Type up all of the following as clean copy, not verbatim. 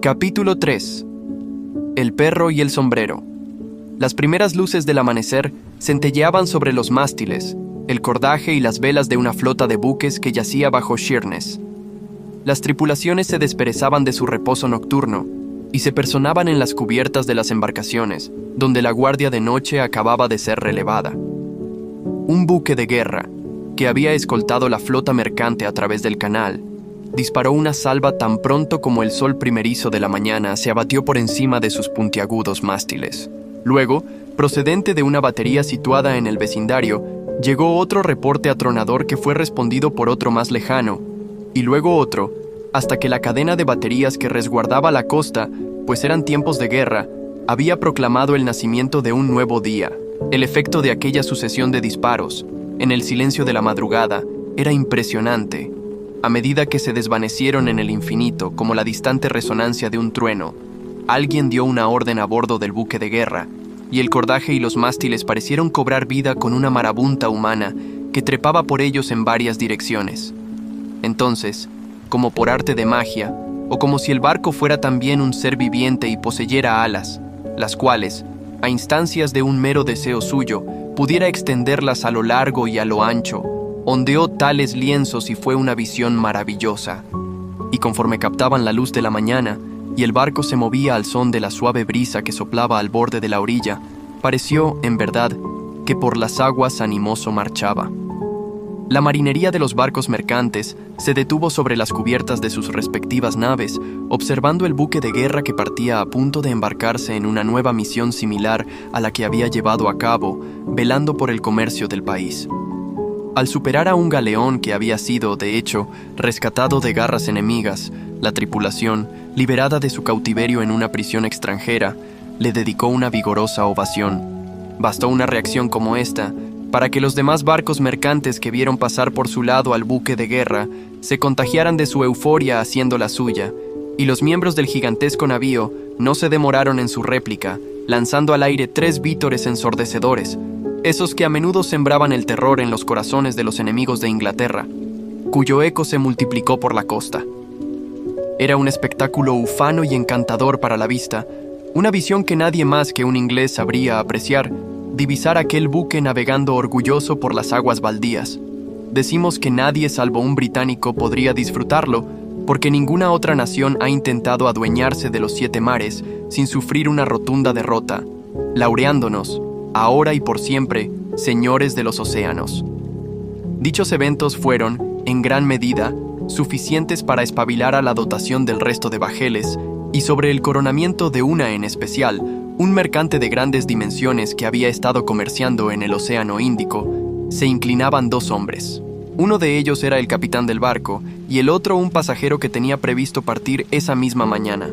Capítulo 3. El perro y el sombrero. Las primeras luces del amanecer centelleaban sobre los mástiles, el cordaje y las velas de una flota de buques que yacía bajo Sheerness. Las tripulaciones se desperezaban de su reposo nocturno y se personaban en las cubiertas de las embarcaciones, donde la guardia de noche acababa de ser relevada. Un buque de guerra, que había escoltado la flota mercante a través del canal, disparó una salva tan pronto como el sol primerizo de la mañana se abatió por encima de sus puntiagudos mástiles. Luego, procedente de una batería situada en el vecindario, llegó otro reporte atronador que fue respondido por otro más lejano, y luego otro, hasta que la cadena de baterías que resguardaba la costa, pues eran tiempos de guerra, había proclamado el nacimiento de un nuevo día. El efecto de aquella sucesión de disparos, en el silencio de la madrugada, era impresionante. A medida que se desvanecieron en el infinito, como la distante resonancia de un trueno, alguien dio una orden a bordo del buque de guerra, y el cordaje y los mástiles parecieron cobrar vida con una marabunta humana que trepaba por ellos en varias direcciones. Entonces, como por arte de magia, o como si el barco fuera también un ser viviente y poseyera alas, las cuales, a instancias de un mero deseo suyo, pudiera extenderlas a lo largo y a lo ancho, ondeó tales lienzos y fue una visión maravillosa. Y conforme captaban la luz de la mañana, y el barco se movía al son de la suave brisa que soplaba al borde de la orilla, pareció, en verdad, que por las aguas animoso marchaba. La marinería de los barcos mercantes se detuvo sobre las cubiertas de sus respectivas naves, observando el buque de guerra que partía a punto de embarcarse en una nueva misión similar a la que había llevado a cabo, velando por el comercio del país. Al superar a un galeón que había sido, de hecho, rescatado de garras enemigas, la tripulación, liberada de su cautiverio en una prisión extranjera, le dedicó una vigorosa ovación. Bastó una reacción como esta para que los demás barcos mercantes que vieron pasar por su lado al buque de guerra se contagiaran de su euforia haciendo la suya, y los miembros del gigantesco navío no se demoraron en su réplica, lanzando al aire 3 vítores ensordecedores, esos que a menudo sembraban el terror en los corazones de los enemigos de Inglaterra, cuyo eco se multiplicó por la costa. Era un espectáculo ufano y encantador para la vista, una visión que nadie más que un inglés sabría apreciar, divisar aquel buque navegando orgulloso por las aguas baldías. Decimos que nadie salvo un británico podría disfrutarlo, porque ninguna otra nación ha intentado adueñarse de los 7 mares sin sufrir una rotunda derrota, laureándonos, ahora y por siempre, señores de los océanos. Dichos eventos fueron, en gran medida, suficientes para espabilar a la dotación del resto de bajeles, y sobre el coronamiento de una en especial, un mercante de grandes dimensiones que había estado comerciando en el Océano Índico, se inclinaban 2 hombres. Uno de ellos era el capitán del barco, y el otro un pasajero que tenía previsto partir esa misma mañana.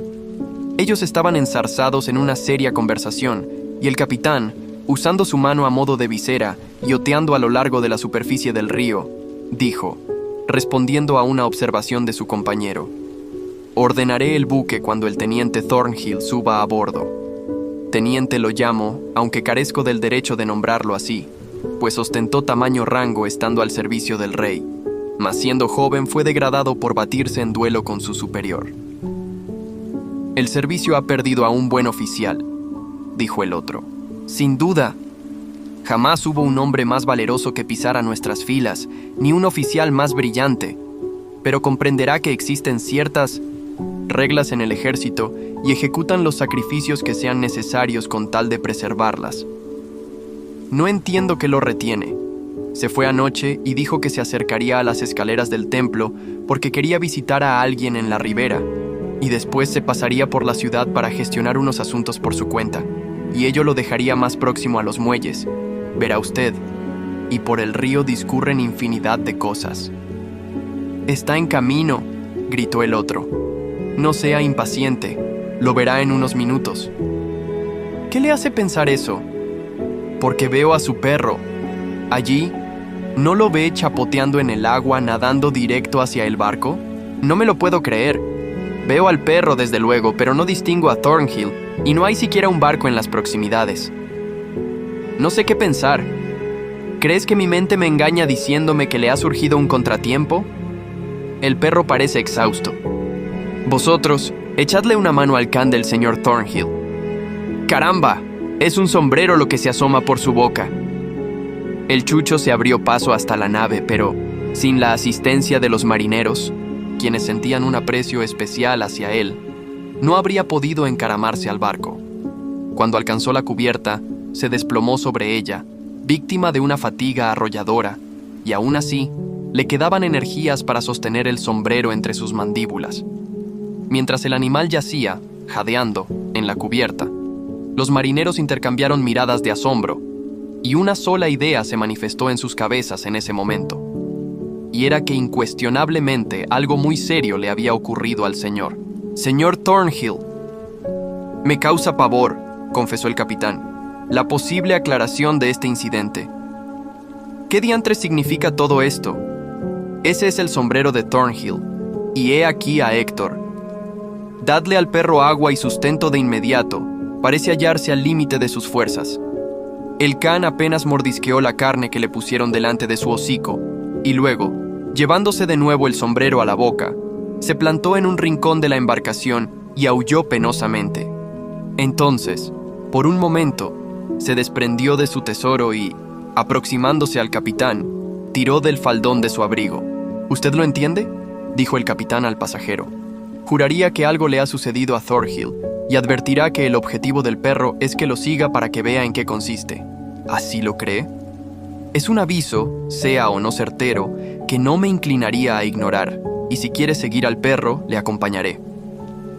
Ellos estaban enzarzados en una seria conversación, y el capitán, usando su mano a modo de visera y oteando a lo largo de la superficie del río, dijo, respondiendo a una observación de su compañero: «Ordenaré el buque cuando el teniente Thornhill suba a bordo. Teniente lo llamo, aunque carezco del derecho de nombrarlo así, pues ostentó tamaño rango estando al servicio del rey, mas siendo joven fue degradado por batirse en duelo con su superior». «El servicio ha perdido a un buen oficial», dijo el otro. «Sin duda. Jamás hubo un hombre más valeroso que pisara nuestras filas, ni un oficial más brillante. Pero comprenderá que existen ciertas reglas en el ejército y ejecutan los sacrificios que sean necesarios con tal de preservarlas. No entiendo qué lo retiene. Se fue anoche y dijo que se acercaría a las escaleras del templo porque quería visitar a alguien en la ribera, y después se pasaría por la ciudad para gestionar unos asuntos por su cuenta, y ello lo dejaría más próximo a los muelles, verá usted, y por el río discurren infinidad de cosas». «Está en camino», gritó el otro. «No sea impaciente, lo verá en unos minutos». «¿Qué le hace pensar eso?» «Porque veo a su perro. Allí, ¿no lo ve chapoteando en el agua, nadando directo hacia el barco? No me lo puedo creer. Veo al perro, desde luego, pero no distingo a Thornhill, y no hay siquiera un barco en las proximidades. No sé qué pensar. ¿Crees que mi mente me engaña diciéndome que le ha surgido un contratiempo? El perro parece exhausto. Vosotros, Echadle una mano al can del señor Thornhill. ¡Caramba! Es un sombrero lo que se asoma por su boca. El chucho se abrió paso hasta la nave, pero sin la asistencia de los marineros, quienes sentían un aprecio especial hacia él, no habría podido encaramarse al barco. Cuando alcanzó la cubierta, se desplomó sobre ella, víctima de una fatiga arrolladora, y aún así, le quedaban energías para sostener el sombrero entre sus mandíbulas. Mientras el animal yacía, jadeando, en la cubierta, los marineros intercambiaron miradas de asombro, y una sola idea se manifestó en sus cabezas en ese momento. Y era que incuestionablemente algo muy serio le había ocurrido al señor. «Señor Thornhill». «Me causa pavor», confesó el capitán, «la posible aclaración de este incidente». «¿Qué diantres significa todo esto?» «Ese es el sombrero de Thornhill, y he aquí a Héctor. Dadle al perro agua y sustento de inmediato, parece hallarse al límite de sus fuerzas». El can apenas mordisqueó la carne que le pusieron delante de su hocico, y luego, llevándose de nuevo el sombrero a la boca, se plantó en un rincón de la embarcación y aulló penosamente. Entonces, por un momento, se desprendió de su tesoro y, aproximándose al capitán, tiró del faldón de su abrigo. «¿Usted lo entiende?», dijo el capitán al pasajero. «Juraría que algo le ha sucedido a Thornhill y advertirá que el objetivo del perro es que lo siga para que vea en qué consiste». «¿Así lo cree?». «Es un aviso, sea o no certero, que no me inclinaría a ignorar, y si quiere seguir al perro, le acompañaré.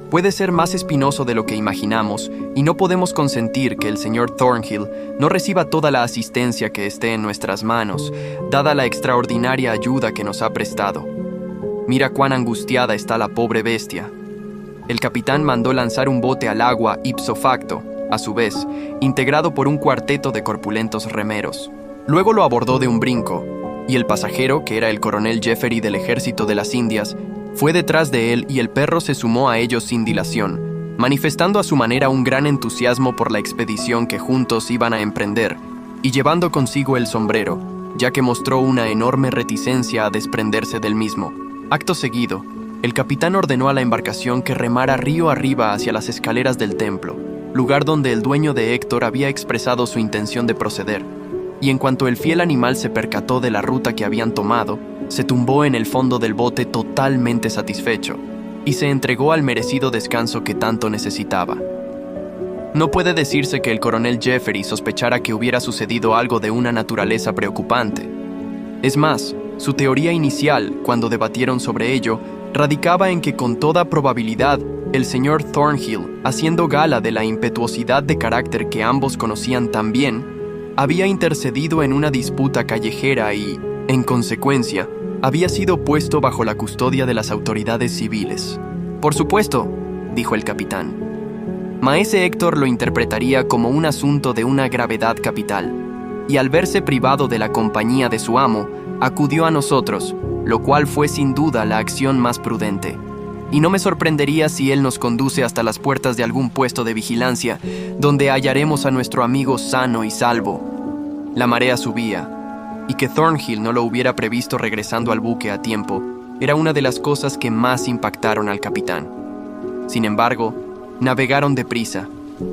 Puede ser más espinoso de lo que imaginamos, y no podemos consentir que el señor Thornhill no reciba toda la asistencia que esté en nuestras manos, dada la extraordinaria ayuda que nos ha prestado. Mira cuán angustiada está la pobre bestia». El capitán mandó lanzar un bote al agua ipso facto, a su vez, integrado por un cuarteto de corpulentos remeros. Luego lo abordó de un brinco, y el pasajero, que era el coronel Jeffery del ejército de las Indias, fue detrás de él y el perro se sumó a ellos sin dilación, manifestando a su manera un gran entusiasmo por la expedición que juntos iban a emprender, y llevando consigo el sombrero, ya que mostró una enorme reticencia a desprenderse del mismo. Acto seguido, el capitán ordenó a la embarcación que remara río arriba hacia las escaleras del templo, lugar donde el dueño de Héctor había expresado su intención de proceder, y en cuanto el fiel animal se percató de la ruta que habían tomado, se tumbó en el fondo del bote totalmente satisfecho, y se entregó al merecido descanso que tanto necesitaba. No puede decirse que el coronel Jeffery sospechara que hubiera sucedido algo de una naturaleza preocupante. Es más, su teoría inicial, cuando debatieron sobre ello, radicaba en que con toda probabilidad el señor Thornhill, haciendo gala de la impetuosidad de carácter que ambos conocían tan bien, había intercedido en una disputa callejera y, en consecuencia, había sido puesto bajo la custodia de las autoridades civiles. «Por supuesto», dijo el capitán. «Maese Héctor lo interpretaría como un asunto de una gravedad capital, y al verse privado de la compañía de su amo, acudió a nosotros, lo cual fue sin duda la acción más prudente. Y no me sorprendería si él nos conduce hasta las puertas de algún puesto de vigilancia, donde hallaremos a nuestro amigo sano y salvo». La marea subía, y que Thornhill no lo hubiera previsto regresando al buque a tiempo era una de las cosas que más impactaron al capitán. Sin embargo, navegaron deprisa,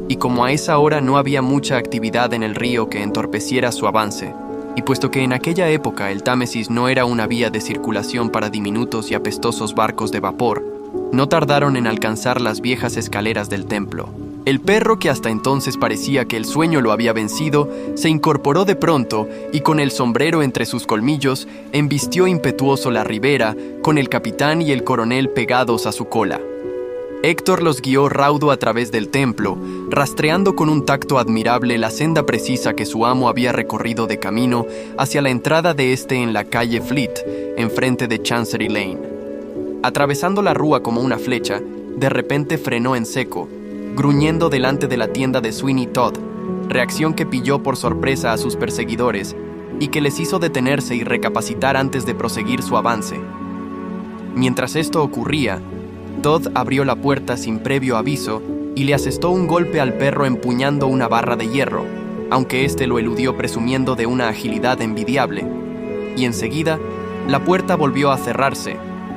y como a esa hora no había mucha actividad en el río que entorpeciera su avance, y puesto que en aquella época el Támesis no era una vía de circulación para diminutos y apestosos barcos de vapor, no tardaron en alcanzar las viejas escaleras del templo. El perro, que hasta entonces parecía que el sueño lo había vencido, se incorporó de pronto y con el sombrero entre sus colmillos, embistió impetuoso la ribera, con el capitán y el coronel pegados a su cola. Héctor los guió raudo a través del templo, rastreando con un tacto admirable la senda precisa que su amo había recorrido de camino hacia la entrada de este en la calle Fleet, enfrente de Chancery Lane. Atravesando la rúa como una flecha, de repente frenó en seco, gruñendo delante de la tienda de Sweeney Todd, reacción que pilló por sorpresa a sus perseguidores y que les hizo detenerse y recapacitar antes de proseguir su avance. Mientras esto ocurría, Todd abrió la puerta sin previo aviso y le asestó un golpe al perro empuñando una barra de hierro, aunque éste lo eludió presumiendo de una agilidad envidiable, y enseguida la puerta volvió a cerrarse,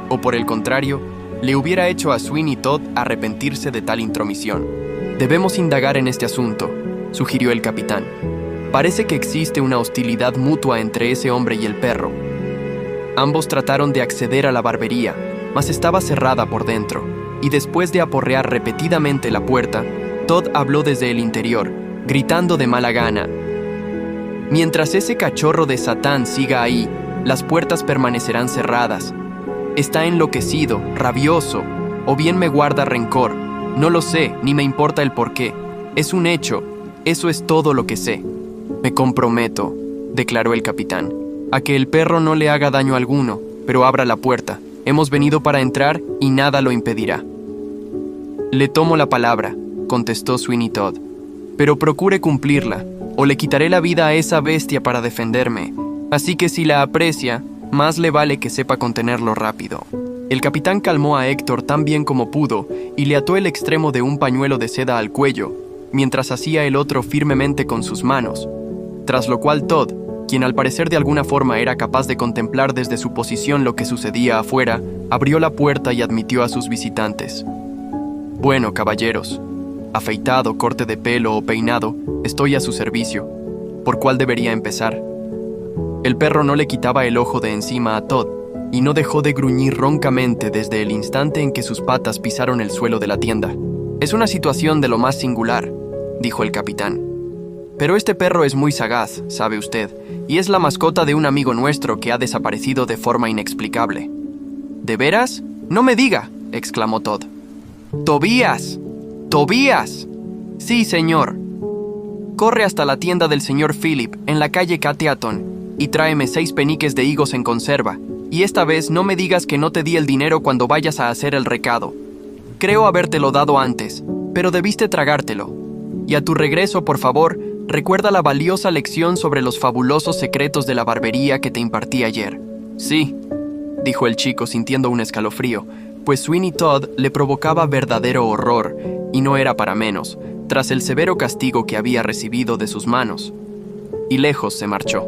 o por el contrario, le hubiera hecho a Sweeney Todd arrepentirse de tal intromisión. Debemos indagar en este asunto, sugirió el capitán. Parece que existe una hostilidad mutua entre ese hombre y el perro. Ambos trataron de acceder a la barbería, mas estaba cerrada por dentro, y después de aporrear repetidamente la puerta, Todd habló desde el interior, gritando de mala gana: «Mientras ese cachorro de Satán siga ahí, las puertas permanecerán cerradas. Está enloquecido, rabioso, o bien me guarda rencor. No lo sé, ni me importa el porqué. Es un hecho, eso es todo lo que sé». «Me comprometo», declaró el capitán, «a que el perro no le haga daño alguno, pero abra la puerta. Hemos venido para entrar y nada lo impedirá». «Le tomo la palabra», contestó Sweeney Todd, «pero procure cumplirla, o le quitaré la vida a esa bestia para defenderme. Así que si la aprecia, más le vale que sepa contenerlo rápido». El capitán calmó a Héctor tan bien como pudo y le ató el extremo de un pañuelo de seda al cuello, mientras hacía el otro firmemente con sus manos. Tras lo cual Todd, quien al parecer de alguna forma era capaz de contemplar desde su posición lo que sucedía afuera, abrió la puerta y admitió a sus visitantes. «Bueno, caballeros, afeitado, corte de pelo o peinado, estoy a su servicio. ¿Por cuál debería empezar?» El perro no le quitaba el ojo de encima a Todd y no dejó de gruñir roncamente desde el instante en que sus patas pisaron el suelo de la tienda. «Es una situación de lo más singular», dijo el capitán. «Pero este perro es muy sagaz, sabe usted, y es la mascota de un amigo nuestro que ha desaparecido de forma inexplicable». «¿De veras? No me diga», exclamó Todd. «¡Tobías! ¡Tobías!» «Sí, señor. Corre hasta la tienda del señor Philip, en la calle Cateaton, y tráeme 6 peniques de higos en conserva, y esta vez no me digas que no te di el dinero cuando vayas a hacer el recado. Creo habértelo dado antes, pero debiste tragártelo. Y a tu regreso, por favor, recuerda la valiosa lección sobre los fabulosos secretos de la barbería que te impartí ayer». «Sí», dijo el chico sintiendo un escalofrío, pues Sweeney Todd le provocaba verdadero horror, y no era para menos, tras el severo castigo que había recibido de sus manos. Y lejos se marchó.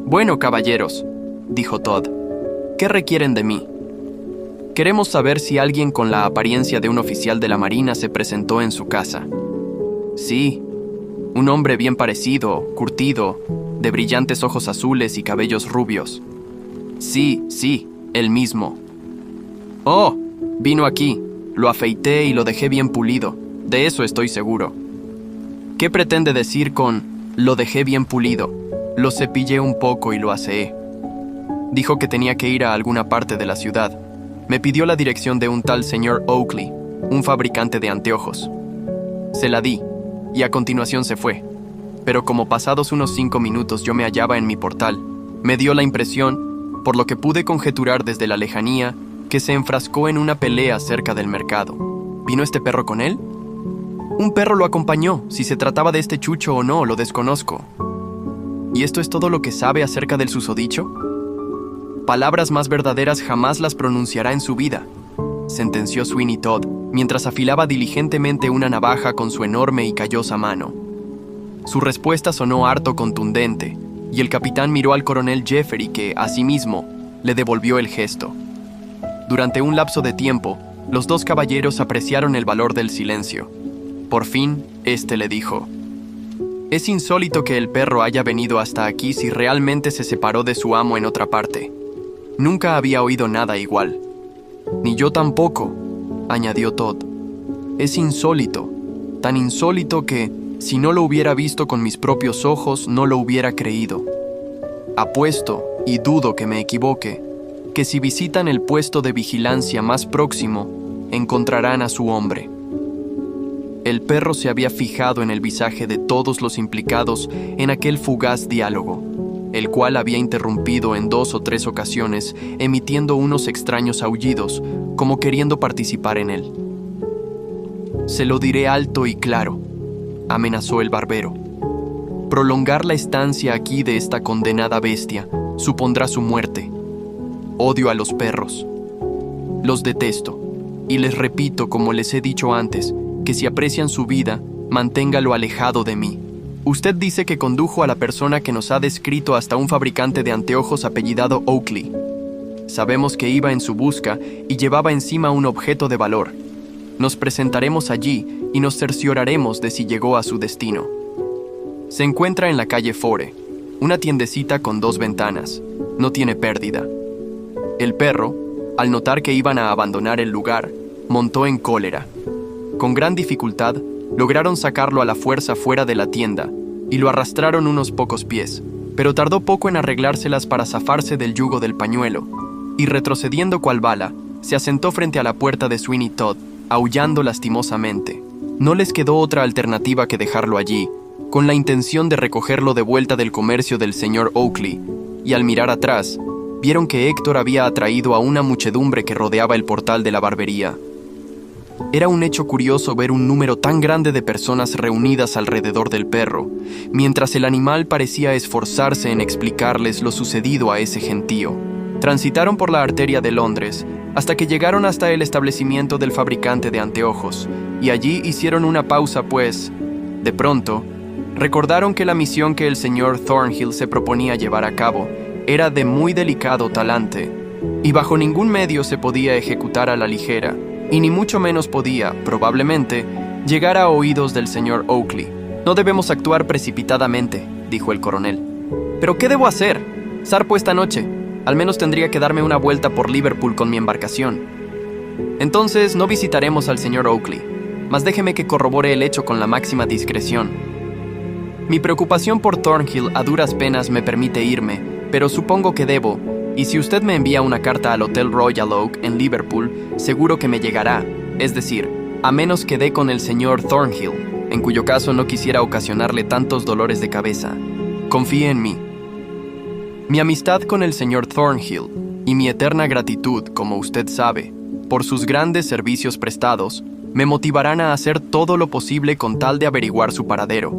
«Bueno, caballeros», dijo Todd, «¿qué requieren de mí?» «Queremos saber si alguien con la apariencia de un oficial de la Marina se presentó en su casa». «Sí, un hombre bien parecido, curtido, de brillantes ojos azules y cabellos rubios». Sí, el mismo». «Oh, vino aquí, lo afeité y lo dejé bien pulido, de eso estoy seguro». «¿Qué pretende decir con lo dejé bien pulido?» «Lo cepillé un poco y lo aseé». «Dijo que tenía que ir a alguna parte de la ciudad. Me pidió la dirección de un tal señor Oakley, un fabricante de anteojos. Se la di, y a continuación se fue. Pero como pasados unos 5 minutos yo me hallaba en mi portal, me dio la impresión, por lo que pude conjeturar desde la lejanía, que se enfrascó en una pelea cerca del mercado. ¿Vino este perro con él? Un perro lo acompañó. Si se trataba de este chucho o no, lo desconozco. ¿Y esto es todo lo que sabe acerca del susodicho? Palabras más verdaderas jamás las pronunciará en su vida, sentenció Sweeney Todd, mientras afilaba diligentemente una navaja con su enorme y callosa mano. Su respuesta sonó harto contundente, y el capitán miró al coronel Jeffery que, asimismo, le devolvió el gesto. Durante un lapso de tiempo, los dos caballeros apreciaron el valor del silencio. Por fin, éste le dijo: «Es insólito que el perro haya venido hasta aquí si realmente se separó de su amo en otra parte. Nunca había oído nada igual». «Ni yo tampoco», añadió Todd. «Es insólito, tan insólito que, si no lo hubiera visto con mis propios ojos, no lo hubiera creído. Apuesto, y dudo que me equivoque, que si visitan el puesto de vigilancia más próximo, encontrarán a su hombre». El perro se había fijado en el visaje de todos los implicados en aquel fugaz diálogo, el cual había interrumpido en 2 o 3 ocasiones, emitiendo unos extraños aullidos, como queriendo participar en él. «Se lo diré alto y claro», amenazó el barbero. «Prolongar la estancia aquí de esta condenada bestia supondrá su muerte. Odio a los perros. Los detesto, y les repito, como les he dicho antes, que si aprecian su vida, manténgalo alejado de mí. Usted dice que condujo a la persona que nos ha descrito hasta un fabricante de anteojos apellidado Oakley. Sabemos que iba en su busca y llevaba encima un objeto de valor. Nos presentaremos allí y nos cercioraremos de si llegó a su destino. Se encuentra en la calle Fore, una tiendecita con 2 ventanas. No tiene pérdida. El perro, al notar que iban a abandonar el lugar, montó en cólera. Con gran dificultad, lograron sacarlo a la fuerza fuera de la tienda y lo arrastraron unos pocos pies, pero tardó poco en arreglárselas para zafarse del yugo del pañuelo, y retrocediendo cual bala, se asentó frente a la puerta de Sweeney Todd, aullando lastimosamente. No les quedó otra alternativa que dejarlo allí, con la intención de recogerlo de vuelta del comercio del señor Oakley, y al mirar atrás, vieron que Héctor había atraído a una muchedumbre que rodeaba el portal de la barbería. Era un hecho curioso ver un número tan grande de personas reunidas alrededor del perro, mientras el animal parecía esforzarse en explicarles lo sucedido a ese gentío. Transitaron por la arteria de Londres, hasta que llegaron hasta el establecimiento del fabricante de anteojos, y allí hicieron una pausa pues, de pronto, recordaron que la misión que el señor Thornhill se proponía llevar a cabo era de muy delicado talante, y bajo ningún medio se podía ejecutar a la ligera, y ni mucho menos podía, probablemente, llegar a oídos del señor Oakley. «No debemos actuar precipitadamente», dijo el coronel. «¿Pero qué debo hacer? Zarpo esta noche. Al menos tendría que darme una vuelta por Liverpool con mi embarcación». «Entonces no visitaremos al señor Oakley, mas déjeme que corrobore el hecho con la máxima discreción. Mi preocupación por Thornhill a duras penas me permite irme, pero supongo que debo, y si usted me envía una carta al Hotel Royal Oak en Liverpool, seguro que me llegará, es decir, a menos que dé con el señor Thornhill, en cuyo caso no quisiera ocasionarle tantos dolores de cabeza. Confíe en mí». Mi amistad con el señor Thornhill y mi eterna gratitud, como usted sabe, por sus grandes servicios prestados, me motivarán a hacer todo lo posible con tal de averiguar su paradero.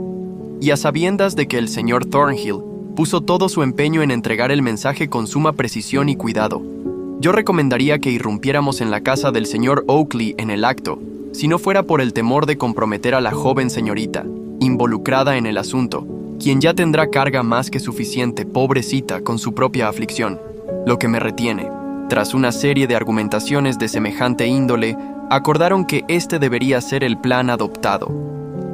Y a sabiendas de que el señor Thornhill puso todo su empeño en entregar el mensaje con suma precisión y cuidado, yo recomendaría que irrumpiéramos en la casa del señor Oakley en el acto, si no fuera por el temor de comprometer a la joven señorita, involucrada en el asunto, quien ya tendrá carga más que suficiente, pobrecita, con su propia aflicción. Lo que me retiene, tras una serie de argumentaciones de semejante índole, acordaron que este debería ser el plan adoptado.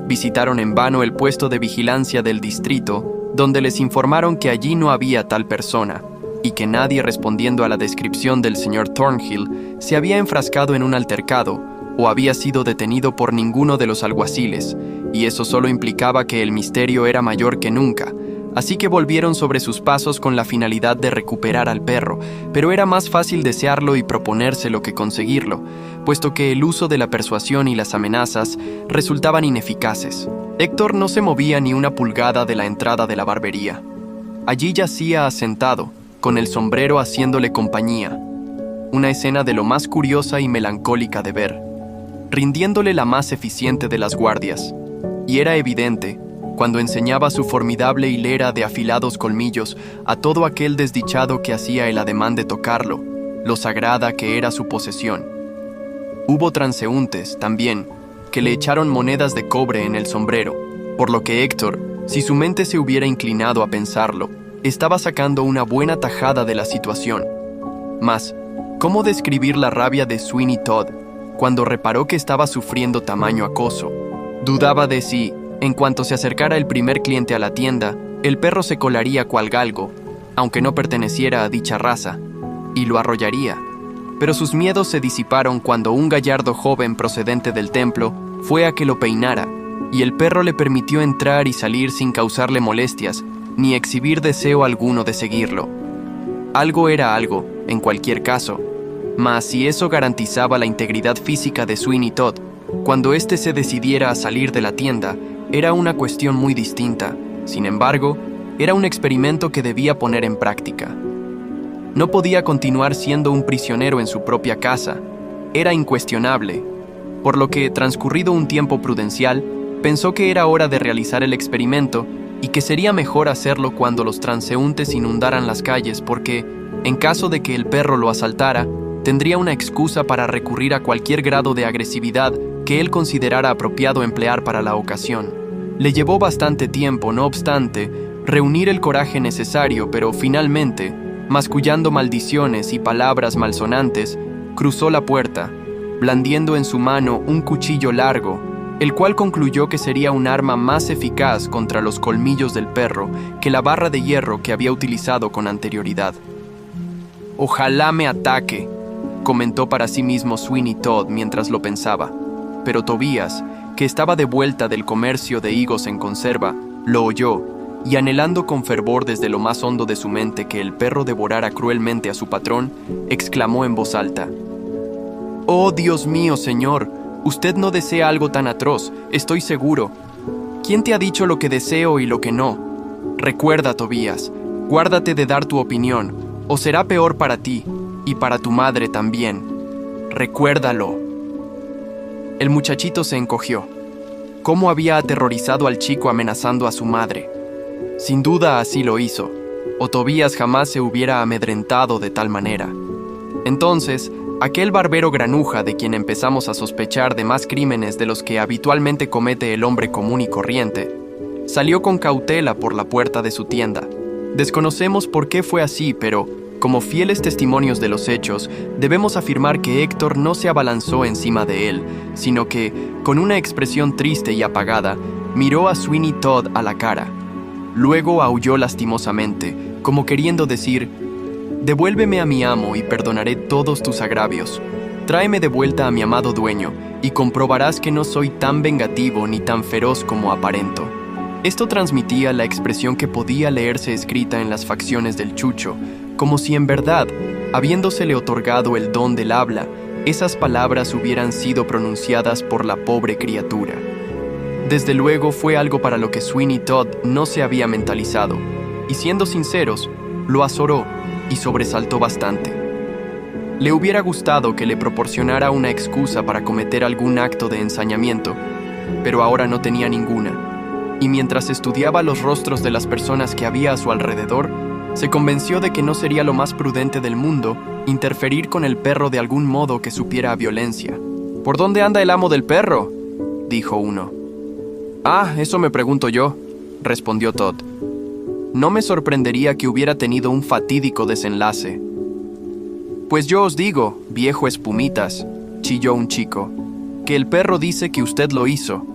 Visitaron en vano el puesto de vigilancia del distrito, donde les informaron que allí no había tal persona, y que nadie respondiendo a la descripción del señor Thornhill se había enfrascado en un altercado o había sido detenido por ninguno de los alguaciles, y eso solo implicaba que el misterio era mayor que nunca. Así que volvieron sobre sus pasos con la finalidad de recuperar al perro, pero era más fácil desearlo y proponérselo que conseguirlo, puesto que el uso de la persuasión y las amenazas resultaban ineficaces. Héctor no se movía ni una pulgada de la entrada de la barbería. Allí yacía asentado, con el sombrero haciéndole compañía. Una escena de lo más curiosa y melancólica de ver, rindiéndole la más eficiente de las guardias. Y era evidente, cuando enseñaba su formidable hilera de afilados colmillos a todo aquel desdichado que hacía el ademán de tocarlo, lo sagrada que era su posesión. Hubo transeúntes, también, que le echaron monedas de cobre en el sombrero, por lo que Héctor, si su mente se hubiera inclinado a pensarlo, estaba sacando una buena tajada de la situación. Mas, ¿cómo describir la rabia de Sweeney Todd cuando reparó que estaba sufriendo tamaño acoso? Dudaba de si, en cuanto se acercara el primer cliente a la tienda, el perro se colaría cual galgo, aunque no perteneciera a dicha raza, y lo arrollaría. Pero sus miedos se disiparon cuando un gallardo joven procedente del templo fue a que lo peinara, y el perro le permitió entrar y salir sin causarle molestias, ni exhibir deseo alguno de seguirlo. Algo era algo, en cualquier caso, mas si eso garantizaba la integridad física de Sweeney Todd, cuando éste se decidiera a salir de la tienda, era una cuestión muy distinta. Sin embargo, era un experimento que debía poner en práctica. No podía continuar siendo un prisionero en su propia casa. Era incuestionable, por lo que, transcurrido un tiempo prudencial, pensó que era hora de realizar el experimento y que sería mejor hacerlo cuando los transeúntes inundaran las calles porque, en caso de que el perro lo asaltara, tendría una excusa para recurrir a cualquier grado de agresividad que él considerara apropiado emplear para la ocasión. Le llevó bastante tiempo, no obstante, reunir el coraje necesario, pero finalmente, mascullando maldiciones y palabras malsonantes, cruzó la puerta, blandiendo en su mano un cuchillo largo, el cual concluyó que sería un arma más eficaz contra los colmillos del perro que la barra de hierro que había utilizado con anterioridad. «Ojalá me ataque», comentó para sí mismo Sweeney Todd mientras lo pensaba, pero Tobías, que estaba de vuelta del comercio de higos en conserva, lo oyó, y anhelando con fervor desde lo más hondo de su mente que el perro devorara cruelmente a su patrón, exclamó en voz alta: «Oh, Dios mío, señor, usted no desea algo tan atroz, estoy seguro. ¿Quién te ha dicho lo que deseo y lo que no? Recuerda, Tobías, guárdate de dar tu opinión, o será peor para ti, y para tu madre también. Recuérdalo». El muchachito se encogió. ¿Cómo había aterrorizado al chico amenazando a su madre? Sin duda así lo hizo, o Tobías jamás se hubiera amedrentado de tal manera. Entonces, aquel barbero granuja de quien empezamos a sospechar de más crímenes de los que habitualmente comete el hombre común y corriente, salió con cautela por la puerta de su tienda. Desconocemos por qué fue así, pero, como fieles testimonios de los hechos, debemos afirmar que Héctor no se abalanzó encima de él, sino que, con una expresión triste y apagada, miró a Sweeney Todd a la cara. Luego aulló lastimosamente, como queriendo decir: «Devuélveme a mi amo y perdonaré todos tus agravios. Tráeme de vuelta a mi amado dueño, y comprobarás que no soy tan vengativo ni tan feroz como aparento». Esto transmitía la expresión que podía leerse escrita en las facciones del chucho, como si en verdad, habiéndosele otorgado el don del habla, esas palabras hubieran sido pronunciadas por la pobre criatura. Desde luego fue algo para lo que Sweeney Todd no se había mentalizado, y siendo sinceros, lo azoró y sobresaltó bastante. Le hubiera gustado que le proporcionara una excusa para cometer algún acto de ensañamiento, pero ahora no tenía ninguna, y mientras estudiaba los rostros de las personas que había a su alrededor, se convenció de que no sería lo más prudente del mundo interferir con el perro de algún modo que supiera a violencia. «¿Por dónde anda el amo del perro?», dijo uno. «Ah, eso me pregunto yo», respondió Todd. «No me sorprendería que hubiera tenido un fatídico desenlace». «Pues yo os digo, viejo espumitas», chilló un chico, «que el perro dice que usted lo hizo».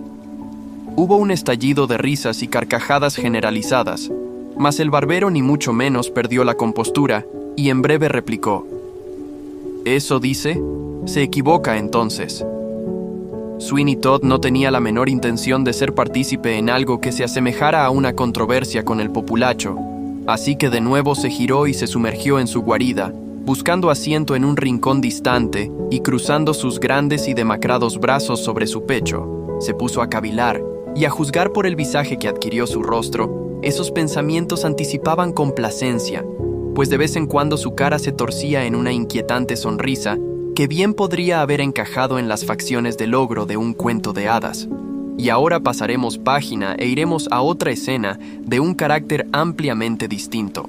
Hubo un estallido de risas y carcajadas generalizadas, mas el barbero ni mucho menos perdió la compostura y en breve replicó: «¿Eso dice? Se equivoca entonces». Sweeney Todd no tenía la menor intención de ser partícipe en algo que se asemejara a una controversia con el populacho, así que de nuevo se giró y se sumergió en su guarida, buscando asiento en un rincón distante y cruzando sus grandes y demacrados brazos sobre su pecho, se puso a cavilar, y a juzgar por el visaje que adquirió su rostro, esos pensamientos anticipaban complacencia, pues de vez en cuando su cara se torcía en una inquietante sonrisa que bien podría haber encajado en las facciones del ogro de un cuento de hadas. Y ahora pasaremos página e iremos a otra escena de un carácter ampliamente distinto.